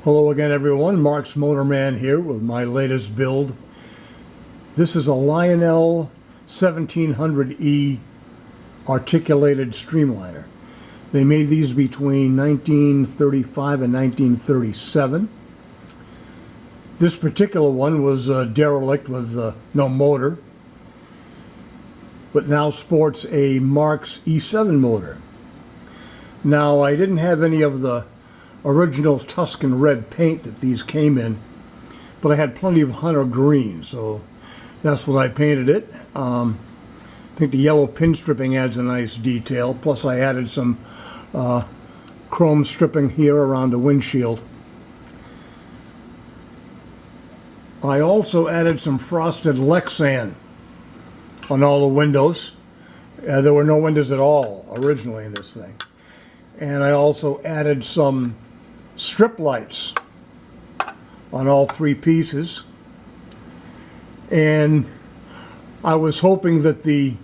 Hello again, everyone. Marxmotorman here with my latest build. This is a Lionel 1700E articulated streamliner. They made these between 1935 and 1937. This particular one was derelict with no motor, but now sports a Marx E-7 motor. Now, I didn't have any of the original Tuscan red paint that these came in, but I had plenty of hunter green, so that's what I painted it. I think the yellow pin stripping adds a nice detail, plus I added some chrome stripping here around the windshield. I also added some frosted Lexan on all the windows. There were no windows at all originally in this thing. And I also added some strip lights on all three pieces. And I was hoping that the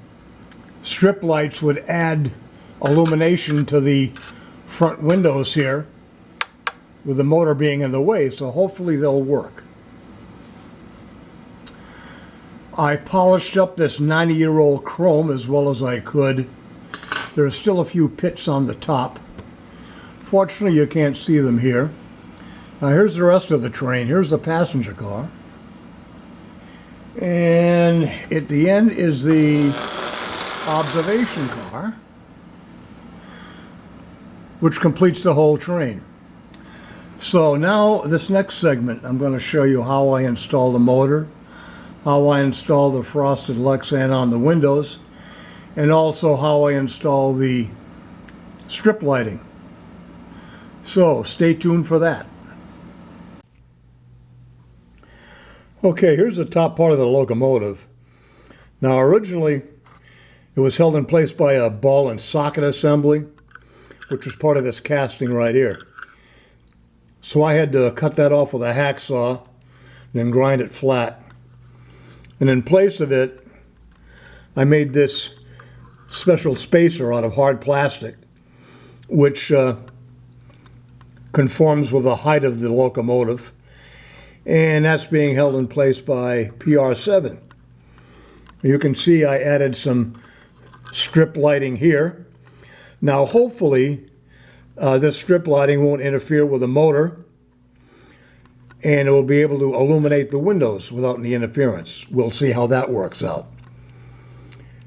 strip lights would add illumination to the front windows here, with the motor being in the way, so hopefully they'll work. I polished up this 90-year-old chrome as well as I could. There are still a few pits on the top. Fortunately, you can't see them here. Now here's the rest of the train. Here's the passenger car. And at the end is the observation car, which completes the whole train. So now this next segment, I'm going to show you how I install the motor, how I install the frosted Lexan on the windows, and also how I install the strip lighting. So stay tuned for that. Okay, here's the top part of the locomotive. Now originally it was held in place by a ball and socket assembly, which was part of this casting right here. So I had to cut that off with a hacksaw and then grind it flat. And in place of it, I made this special spacer out of hard plastic, which conforms with the height of the locomotive, and that's being held in place by PR7. You can see I added some strip lighting here. Now hopefully this strip lighting won't interfere with the motor, and it will be able to illuminate the windows without any interference. We'll see how that works out.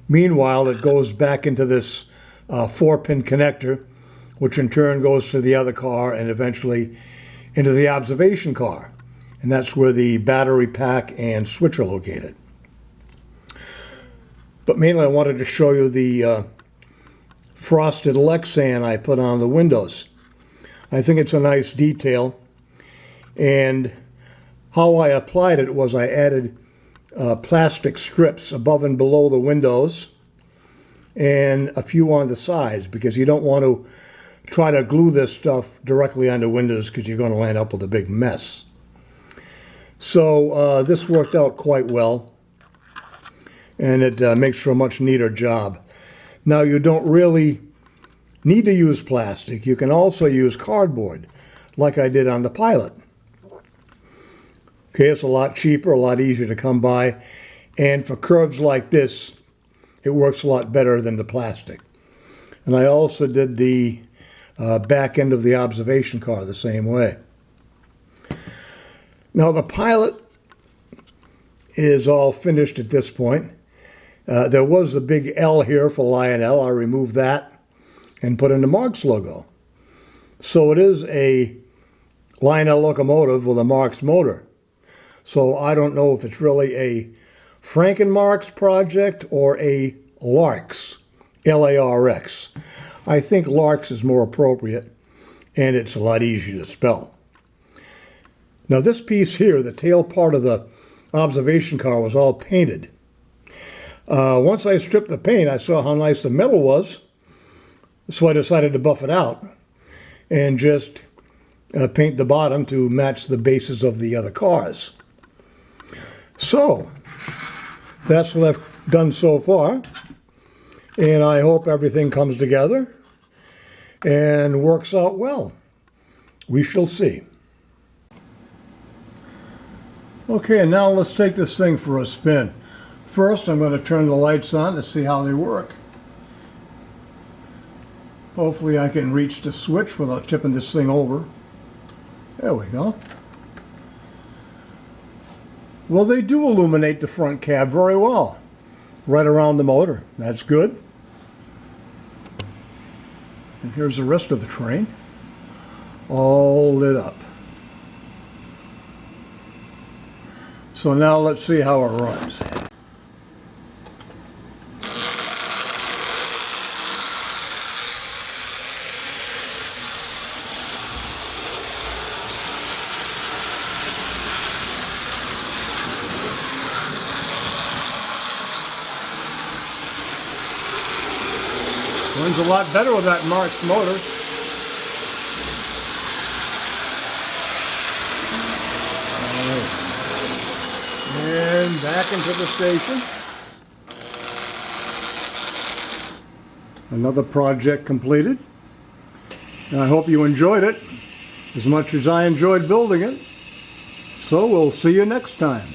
Meanwhile, it goes back into this 4-pin connector, which in turn goes to the other car and eventually into the observation car. And that's where the battery pack and switch are located. But mainly I wanted to show you the frosted Lexan I put on the windows. I think it's a nice detail. And how I applied it was I added plastic strips above and below the windows and a few on the sides, because you don't want to try to glue this stuff directly onto windows because you're going to land up with a big mess. So this worked out quite well, and it makes for a much neater job. Now you don't really need to use plastic. You can also use cardboard, like I did on the Pilot. Okay, it's a lot cheaper, a lot easier to come by, and for curves like this, it works a lot better than the plastic. And I also did the back end of the observation car the same way. Now the Pilot is all finished at this point. There was a big L here for Lionel. I removed that and put in the Marx logo. So it is a Lionel locomotive with a Marx motor. So I don't know if it's really a Franken-Marx project or a Larx, L-A-R-X. I think Larx is more appropriate, and it's a lot easier to spell. Now this piece here, the tail part of the observation car, was all painted. Once I stripped the paint, I saw how nice the metal was, so I decided to buff it out and just paint the bottom to match the bases of the other cars. So that's what I've done so far, and I hope everything comes together and works out well. We shall see. Okay, and now let's take this thing for a spin. First, I'm going to turn the lights on to see how they work. Hopefully I can reach the switch without tipping this thing over. There we go. Well, they do illuminate the front cab very well. Right around the motor. That's good. And here's the rest of the train. All lit up. So now let's see how it runs. Runs a lot better with that Marx motor. And back into the station. Another project completed. And I hope you enjoyed it as much as I enjoyed building it. So we'll see you next time.